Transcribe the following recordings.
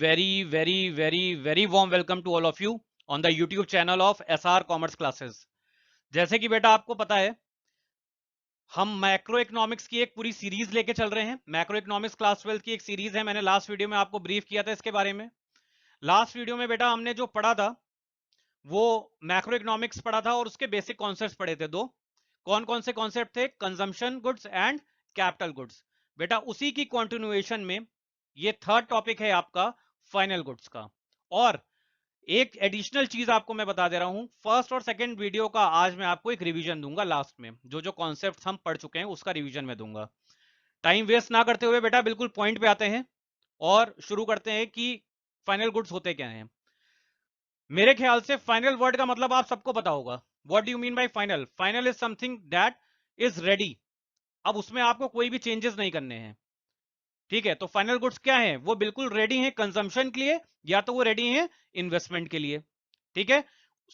very warm welcome to all of you on the YouTube channel of SR Commerce Classes। जैसे कि बेटा आपको पता है, हम मैक्रो इकोनॉमिक्स की एक पूरी सीरीज लेके चल रहे हैं। मैक्रो इकोनॉमिक्स क्लास 12 की एक सीरीज है। मैंने लास्ट वीडियो में आपको ब्रीफ किया था इसके बारे में। लास्ट वीडियो में बेटा हमने जो पढ़ा था वो मैक्रो इकोनॉमिक्स पढ़ा था और उसके बेसिक कॉन्सेप्ट्स पढ़े थे। दो कौन कौन से कॉन्सेप्ट थे? Consumption goods and capital goods. बेटा उसी की कंटिन्यूएशन में ये थर्ड टॉपिक है आपका फाइनल गुड्स का। और एक एडिशनल चीज आपको मैं बता दे रहा हूं, फर्स्ट और सेकंड वीडियो का आज मैं आपको एक रिवीजन दूंगा। लास्ट में जो जो कॉन्सेप्ट हम पढ़ चुके हैं उसका रिवीजन मैं दूंगा। टाइम वेस्ट ना करते हुए बेटा बिल्कुल पॉइंट पे आते हैं और शुरू करते हैं कि फाइनल गुड्स होते क्या हैं। मेरे ख्याल से फाइनल वर्ड का मतलब आप सबको पता होगा। What do you mean by final? Final is something that is ready. अब उसमें आपको कोई भी चेंजेस नहीं करने हैं, ठीक है? तो फाइनल गुड्स क्या है? वो बिल्कुल रेडी है कंजम्पशन के लिए या तो वो रेडी है इन्वेस्टमेंट के लिए, ठीक है?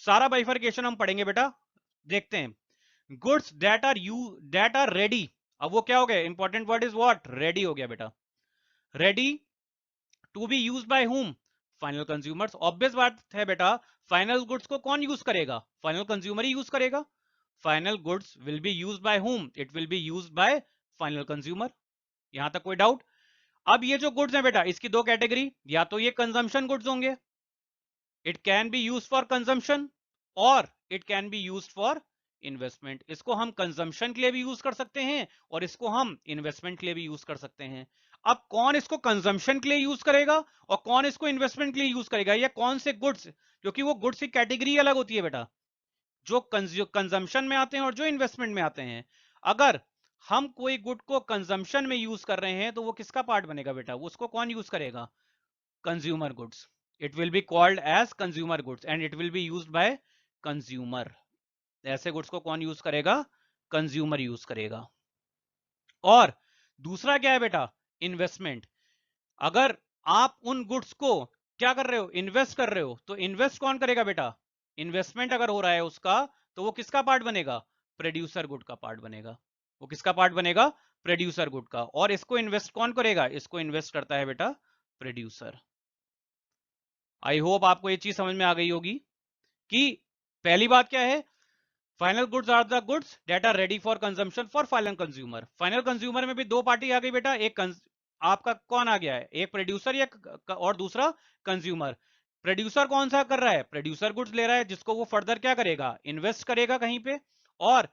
सारा बाइफर्केशन हम पढ़ेंगे बेटा। देखते हैं गुड्स दैट आर रेडी। अब वो क्या हो गया? Important word is what? Ready हो गया बेटा। Ready to be use by whom? Final consumers. Obvious बात है बेटा, फाइनल गुड्स को कौन यूज करेगा? फाइनल कंज्यूमर ही यूज करेगा। Final goods will be use by whom? It will be use by final consumer. यहां तक कोई डाउट? अब ये जो गुड्स हैं बेटा, इसकी दो कैटेगरी, या तो ये कंजम्पशन गुड्स होंगे, it can be use for consumption, और it can be use for investment. इसको हम कंजम्पशन के लिए भी यूज कर सकते हैं और इसको हम इन्वेस्टमेंट के लिए भी यूज कर सकते हैं। अब कौन इसको कंजम्पशन के लिए यूज करेगा और कौन इसको इन्वेस्टमेंट के लिए यूज करेगा, या कौन से गुड्स, क्योंकि वो गुड्स की कैटेगरी अलग होती है बेटा, जो कंजम्पशन में आते हैं और जो इन्वेस्टमेंट में आते हैं। अगर हम कोई गुड को कंजम्पशन में यूज कर रहे हैं तो वो किसका पार्ट बनेगा बेटा? वो उसको कौन यूज करेगा? Consumer goods. It will be called as consumer goods and it will be used by consumer. ऐसे गुड्स को कौन यूज करेगा? कंज्यूमर यूज करेगा। और दूसरा क्या है बेटा? इन्वेस्टमेंट। अगर आप उन गुड्स को क्या कर रहे हो? इन्वेस्ट कर रहे हो, तो इन्वेस्ट कौन करेगा बेटा? इन्वेस्टमेंट अगर हो रहा है उसका, तो वो किसका पार्ट बनेगा? प्रोड्यूसर गुड का पार्ट बनेगा। वो किसका पार्ट बनेगा? प्रोड्यूसर गुड का। और इसको इन्वेस्ट कौन करेगा? इसको इन्वेस्ट करता है बेटा प्रोड्यूसर। आई होप आपको ये चीज समझ में आ गई होगी कि पहली बात क्या है, final goods are the goods that are ready for consumption for final consumer. Final consumer में भी दो पार्टी आ गई बेटा, एक आपका कौन आ गया है? एक प्रोड्यूसर या और दूसरा कंज्यूमर। प्रोड्यूसर कौन सा कर रहा है? प्रोड्यूसर गुड्स ले रहा है जिसको वो फर्दर क्या करेगा? इन्वेस्ट करेगा कहीं पे और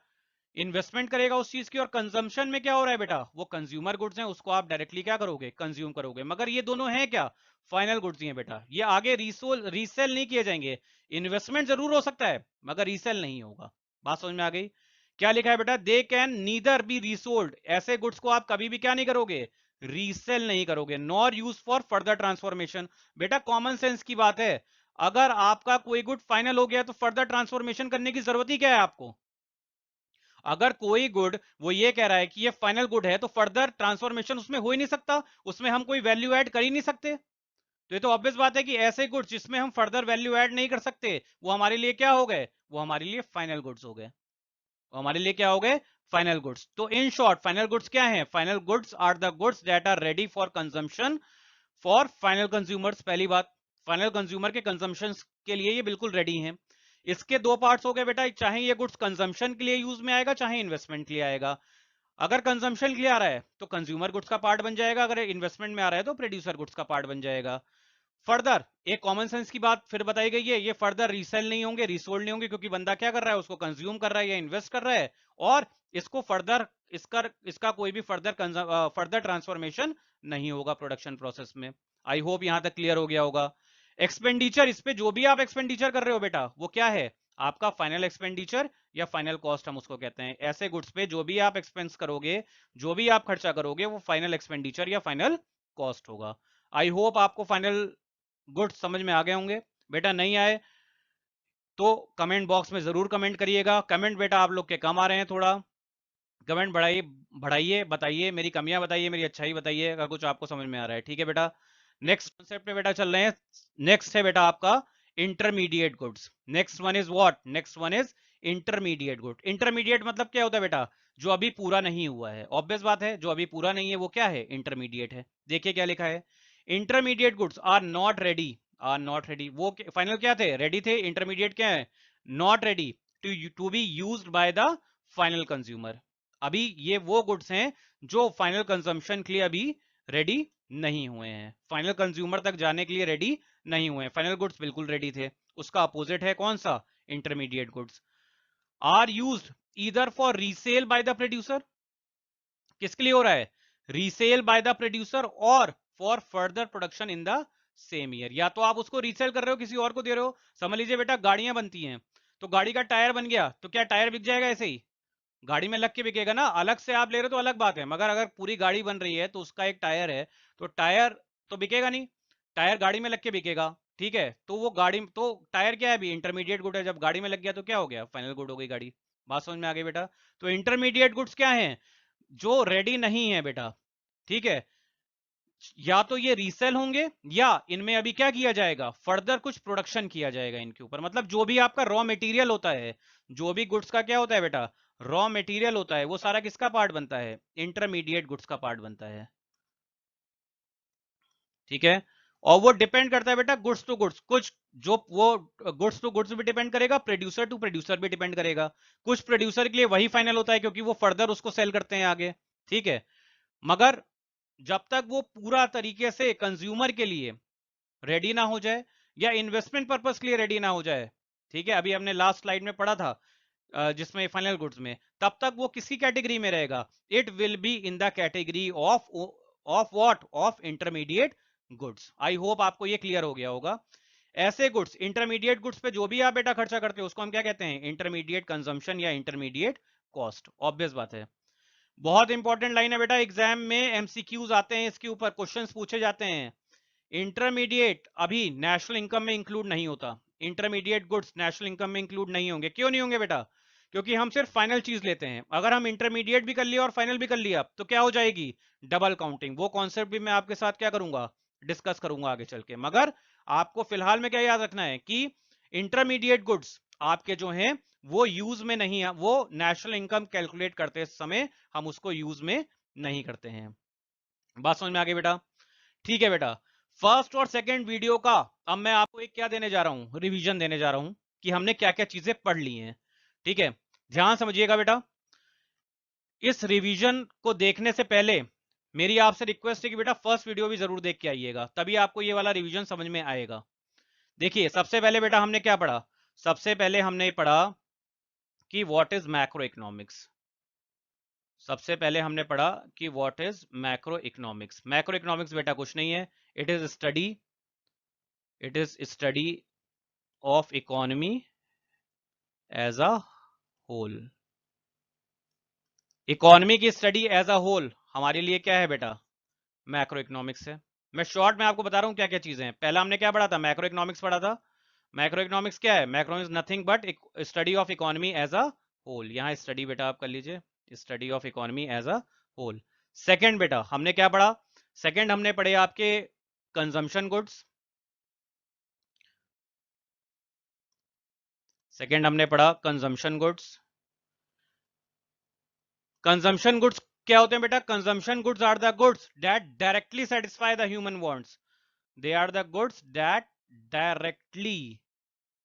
इन्वेस्टमेंट करेगा उस चीज की। और कंजम्पशन में क्या हो रहा है बेटा? वो कंज्यूमर गुड्स हैं, उसको आप डायरेक्टली क्या करोगे? कंज्यूम करोगे। मगर ये दोनों हैं क्या? फाइनल गुड्स ही हैं बेटा। ये आगे रीसेल नहीं किए जाएंगे। इन्वेस्टमेंट जरूर हो सकता है मगर रीसेल नहीं होगा। बात समझ में आ गई? क्या लिखा है बेटा? They can neither be resold. ऐसे गुड्स को आप कभी भी क्या नहीं करोगे? रीसेल नहीं करोगे। Nor use for further transformation. बेटा कॉमन सेंस की बात है, अगर आपका कोई गुड फाइनल हो गया तो फर्दर ट्रांसफॉर्मेशन करने की जरूरत ही क्या है आपको? अगर कोई गुड वो ये कह रहा है कि ये फाइनल गुड है तो फर्दर ट्रांसफॉर्मेशन उसमें हो ही नहीं सकता, उसमें हम कोई वैल्यू ऐड कर ही नहीं सकते। तो ये तो ऑब्वियस बात है कि ऐसे गुड्स जिसमें हम फर्दर वैल्यू ऐड नहीं कर सकते वो हमारे लिए क्या हो गए? वो हमारे लिए फाइनल गुड्स हो गए। वो हमारे लिए क्या हो गए? Final goods. तो इन शॉर्ट फाइनल गुड्स क्या है? Final goods are the goods that are ready for consumption for final consumers. पहली बात, फाइनल कंज्यूमर के कंजम्पशन के लिए ये बिल्कुल रेडी हैं। इसके दो पार्ट्स हो गए बेटा, चाहे ये गुड्स कंजम्पशन के लिए यूज में आएगा चाहे इन्वेस्टमेंट के लिए आएगा। अगर कंजम्पशन के लिए आ रहा है तो कंज्यूमर गुड्स का पार्ट बन जाएगा, अगर इन्वेस्टमेंट में आ रहा है तो प्रोड्यूसर गुड्स का पार्ट बन जाएगा। फर्दर एक कॉमन सेंस की बात फिर बताई गई है, ये फर्दर रीसेल नहीं होंगे, रीसोल्ड नहीं होंगे, क्योंकि बंदा क्या कर रहा है? उसको कंज्यूम कर रहा है या इन्वेस्ट कर रहा है, और इसको फर्दर इसका कोई भी फर्दर ट्रांसफॉर्मेशन नहीं होगा प्रोडक्शन प्रोसेस में। आई होप यहां तक क्लियर हो गया होगा। एक्सपेंडिचर, इस पे जो भी आप एक्सपेंडिचर कर रहे हो बेटा वो क्या है? आपका फाइनल एक्सपेंडिचर या फाइनल कॉस्ट हम उसको कहते हैं। ऐसे गुड्स पे जो भी आप एक्सपेंस करोगे, जो भी आप खर्चा करोगे, वो फाइनल एक्सपेंडिचर या फाइनल कॉस्ट होगा। आई होप आपको फाइनल गुड्स समझ में आ गए होंगे। बेटा नहीं आए तो कमेंट बॉक्स में जरूर कमेंट करिएगा। कमेंट बेटा आप लोग के कम आ रहे हैं, थोड़ा कमेंट बढ़ाइए, बढ़ाइए, बताइए मेरी कमियां, बताइए मेरी अच्छाई, बताइए अगर कुछ आपको समझ में आ रहा है, ठीक है बेटा? नेक्स्ट कॉन्सेप्ट पे बेटा चल रहे हैं। नेक्स्ट है बेटा आपका intermediate goods. Next one is what? Next one is intermediate good. Intermediate मतलब क्या होता है बेटा? जो अभी पूरा नहीं हुआ है। ऑब्वियस बात है, जो अभी पूरा नहीं है वो क्या है? इंटरमीडिएट है। देखिए क्या लिखा है, intermediate goods are not ready, वो फाइनल क्या थे, रेडी थे, इंटरमीडिएट क्या है, not ready to be used by the final consumer. अभी ये वो गुड्स हैं जो फाइनल कंजम्पशन के लिए अभी रेडी नहीं हुए हैं, फाइनल कंज्यूमर तक जाने के लिए रेडी नहीं हुए हैं। फाइनल गुड्स बिल्कुल रेडी थे। उसका अपोजिट है कौन सा, intermediate goods. Are used either for resale by the producer, किसके लिए हो रहा है, रीसेल बाय द प्रोड्यूसर और for further production in the same year. या तो आप उसको रीसेल कर रहे हो, किसी और को दे रहे हो। समझ लीजिए बेटा गाड़ियां बनती हैं, तो गाड़ी का टायर बन गया, तो क्या टायर बिक जाएगा ऐसे ही, गाड़ी में लग के बिकेगा ना। अलग से आप ले रहे हो तो अलग बात है, मगर अगर पूरी गाड़ी बन रही है तो उसका एक टायर है, तो टायर तो बिकेगा नहीं, टायर गाड़ी में लग के बिकेगा। ठीक है, तो वो गाड़ी, तो टायर क्या है अभी, इंटरमीडिएट गुड है। जब गाड़ी में लग गया तो क्या हो गया, फाइनल गुड हो गई गाड़ी। बात समझ में आ गई बेटा। तो इंटरमीडिएट गुड्स क्या है, जो रेडी नहीं है बेटा। ठीक है, या तो ये रीसेल होंगे या इनमें अभी क्या किया जाएगा, फर्दर कुछ प्रोडक्शन किया जाएगा इनके ऊपर। मतलब जो भी आपका रॉ मटेरियल होता है, जो भी गुड्स का क्या होता है बेटा, रॉ मटेरियल होता है, वो सारा किसका पार्ट बनता है, इंटरमीडिएट गुड्स का पार्ट बनता है। ठीक है, और वो डिपेंड करता है बेटा गुड्स टू गुड्स, कुछ जो वो गुड्स टू गुड्स भी डिपेंड करेगा, प्रोड्यूसर टू प्रोड्यूसर भी डिपेंड करेगा। कुछ प्रोड्यूसर के लिए वही फाइनल होता है क्योंकि वो फर्दर उसको सेल करते हैं आगे। ठीक है, मगर जब तक वो पूरा तरीके से कंज्यूमर के लिए रेडी ना हो जाए या इन्वेस्टमेंट पर्पस के लिए रेडी ना हो जाए, ठीक है, अभी हमने लास्ट स्लाइड में पढ़ा था जिसमें फाइनल गुड्स में, तब तक वो किसकी कैटेगरी में रहेगा, it will be in the category of what, of intermediate goods. I hope आपको ये क्लियर हो गया होगा। ऐसे गुड्स, इंटरमीडिएट गुड्स पे जो भी आप बेटा खर्चा करते हो उसको हम क्या कहते हैं, इंटरमीडिएट कंजम्पशन या इंटरमीडिएट कॉस्ट। ऑब्वियस बात है। बहुत इंपॉर्टेंट लाइन है बेटा, एग्जाम में एमसीक्यूज आते हैं, इसके ऊपर क्वेश्चंस पूछे जाते हैं। इंटरमीडिएट अभी नेशनल इनकम में इंक्लूड नहीं होता, इंटरमीडिएट गुड्स नेशनल इनकम में इंक्लूड नहीं होंगे। क्यों नहीं होंगे बेटा, क्योंकि हम सिर्फ फाइनल चीज लेते हैं। अगर हम इंटरमीडिएट भी कर लिया और फाइनल भी कर लिया तो क्या हो जाएगी, डबल काउंटिंग। वो कॉन्सेप्ट भी मैं आपके साथ क्या करूंगा, डिस्कस करूंगा आगे चल के। मगर आपको फिलहाल में क्या याद रखना है कि इंटरमीडिएट गुड्स आपके जो हैं वो यूज में नहीं है, वो नेशनल इनकम कैलकुलेट करते समय हम उसको यूज में नहीं करते हैं। बात समझ में आ गई बेटा। ठीक है बेटा, फर्स्ट और सेकंड वीडियो का अब मैं आपको एक क्या देने जा रहा हूं, रिवीजन देने जा रहा हूं कि हमने क्या क्या चीजें पढ़ ली हैं। ठीक है, ध्यान समझिएगा बेटा। इस रिवीजन को देखने से पहले मेरी आपसे रिक्वेस्ट है कि बेटा फर्स्ट वीडियो भी जरूर देख के आइएगा, तभी आपको ये वाला रिवीजन समझ में आएगा। देखिए सबसे पहले बेटा हमने क्या पढ़ा, सबसे पहले हमने पढ़ा कि व्हाट इज मैक्रो इकोनॉमिक्स। सबसे पहले हमने पढ़ा कि what is macro economics. Macro economics बेटा कुछ नहीं है, it is study of economy as a whole. Economy की स्टडी एज अ होल हमारे लिए क्या है बेटा, मैक्रो इकोनॉमिक्स है। मैं शॉर्ट में आपको बता रहा हूं क्या क्या चीजें हैं। पहला हमने क्या पढ़ा था, मैक्रो इकोनॉमिक्स पढ़ा था। मैक्रो इकोनॉमिक्स क्या है, macro is nothing but study of economy as a whole. यहां स्टडी बेटा आप कर लीजिए, study of economy as a whole. Second बेटा हमने क्या पढ़ा, सेकंड हमने पढ़े आपके कंजम्पशन गुड्स। सेकंड हमने पढ़ा कंजम्पशन गुड्स। कंजम्पशन गुड्स क्या होते हैं बेटा, consumption goods are the goods that directly satisfy the human wants. They are the goods that directly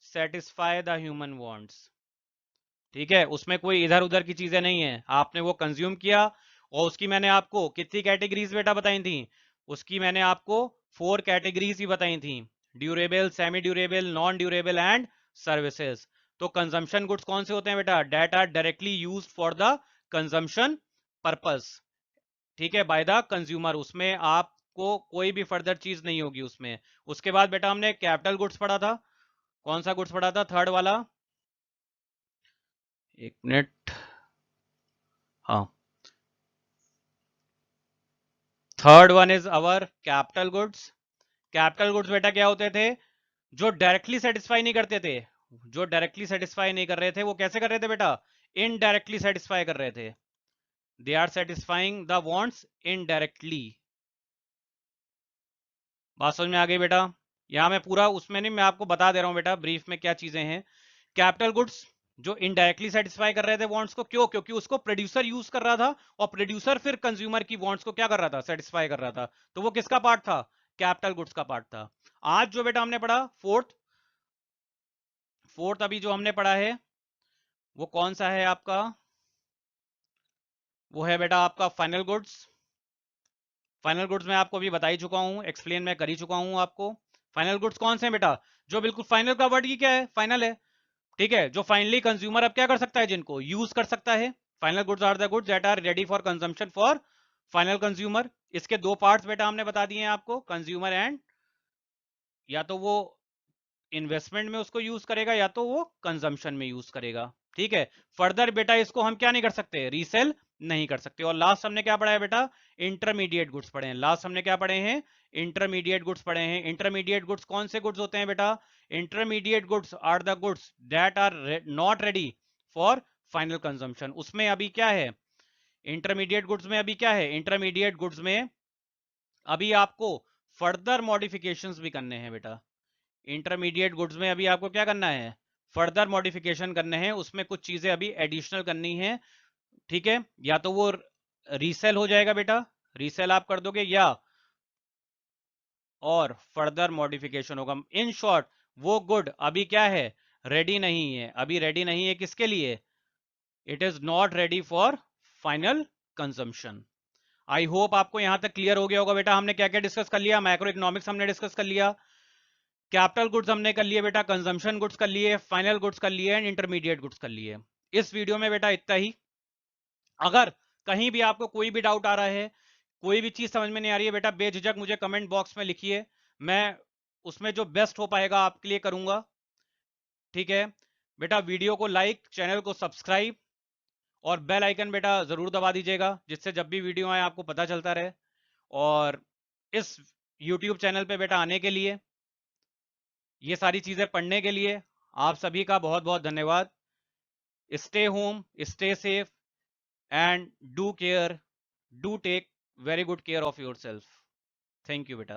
satisfy the human wants. ठीक है, उसमें कोई इधर उधर की चीजें नहीं है, आपने वो कंज्यूम किया और उसकी मैंने आपको कितनी कैटेगरीज बेटा बताई थी, उसकी मैंने आपको 4 कैटेगरीज ही बताई थी, durable, semi durable, non durable and services. तो कंजम्पशन गुड्स कौन से होते हैं बेटा, that are directly used for the consumption purpose. ठीक है, बाय द कंज्यूमर, उसमें आपको कोई भी फर्दर चीज नहीं होगी उसमें। उसके बाद बेटा हमने कैपिटल गुड्स पढ़ा था। कौन सा गुड्स पढ़ा था, थर्ड वाला, एक मिनट, हाँ, third one is our capital goods. Capital goods बेटा क्या होते थे, जो डायरेक्टली सेटिस्फाई नहीं करते थे, जो डायरेक्टली सेटिस्फाई नहीं कर रहे थे, वो कैसे कर रहे थे बेटा, इनडायरेक्टली सेटिस्फाई कर रहे थे। They are satisfying the wants indirectly. बात समझ में आ गई बेटा। यहां मैं पूरा उसमें नहीं, मैं आपको बता दे रहा हूं बेटा ब्रीफ में क्या चीजें हैं। कैपिटल गुड्स जो इनडायरेक्टली सेटिस्फाई कर रहे थे वांट्स को, क्यों, क्योंकि उसको प्रोड्यूसर यूज कर रहा था और प्रोड्यूसर फिर कंज्यूमर की वांट्स को क्या कर रहा था, सेटिस्फाई कर रहा था। तो वो किसका पार्ट था, कैपिटल गुड्स का पार्ट था। आज जो बेटा हमने पढ़ा फोर्थ अभी जो हमने पढ़ा है वो कौन सा है आपका, वो है बेटा आपका फाइनल गुड्स। फाइनल गुड्स मैं आपको अभी बता ही चुका हूं, एक्सप्लेन मैं कर ही चुका हूं आपको। फाइनल गुड्स कौन से हैं बेटा, जो बिल्कुल फाइनल का वर्ड की क्या है, फाइनल है, ठीक है, जो फाइनली कंज्यूमर अब क्या कर सकता है, जिनको यूज कर सकता है। Final goods are the goods that are ready for consumption for final consumer. इसके दो पार्ट्स बेटा हमने बता दिए हैं आपको, कंज्यूमर एंड, या तो वो इन्वेस्टमेंट में उसको यूज करेगा या तो वो कंजम्पशन में यूज करेगा, ठीक है। फर्दर बेटा इसको हम क्या नहीं कर सकते, रीसेल नहीं कर सकते। और लास्ट हमने क्या पढ़ा है बेटा, इंटरमीडिएट गुड्स पढ़े हैं। लास्ट हमने क्या पढ़े हैं, इंटरमीडिएट गुड्स पढ़े हैं। इंटरमीडिएट गुड्स कौन से गुड्स होते हैं बेटा, intermediate goods are the goods that are not ready for final consumption. उसमें अभी क्या है, इंटरमीडिएट गुड्स में अभी क्या है, इंटरमीडिएट गुड्स में अभी आपको फर्दर मॉडिफिकेशंस भी करने हैं बेटा। इंटरमीडिएट गुड्स में अभी आपको क्या करना है, फर्दर मॉडिफिकेशन करने हैं, उसमें कुछ चीजें अभी एडिशनल करनी है, ठीक है। या तो वो रीसेल हो जाएगा बेटा, रीसेल आप कर दोगे, या और फर्दर मॉडिफिकेशन होगा। इन शॉर्ट वो गुड अभी क्या है, रेडी नहीं है। अभी रेडी नहीं है किसके लिए, it is not ready for final consumption. I hope आपको यहां तक क्लियर हो गया होगा बेटा। हमने क्या क्या डिस्कस कर लिया, मैक्रो इकोनॉमिक्स हमने डिस्कस कर लिया, कैपिटल गुड्स हमने कर लिए बेटा, कंजम्पशन गुड्स कर लिए, फाइनल गुड्स कर लिए एंड इंटरमीडिएट गुड्स कर लिए। इस वीडियो में बेटा इतना ही। अगर कहीं भी आपको कोई भी डाउट आ रहा है, कोई भी चीज समझ में नहीं आ रही है बेटा, बेझिझक मुझे कमेंट बॉक्स में लिखिए, मैं उसमें जो बेस्ट हो पाएगा आपके लिए करूंगा, ठीक है बेटा। वीडियो को लाइक, चैनल को सब्सक्राइब और बेल आइकन बेटा जरूर दबा दीजिएगा, जिससे जब भी वीडियो आए आपको पता चलता रहे। और इस YouTube चैनल पे बेटा आने के लिए, ये सारी चीजें पढ़ने के लिए आप सभी का बहुत बहुत धन्यवाद। Stay home, stay safe and do care, do take very good care of yourself. Thank you beta.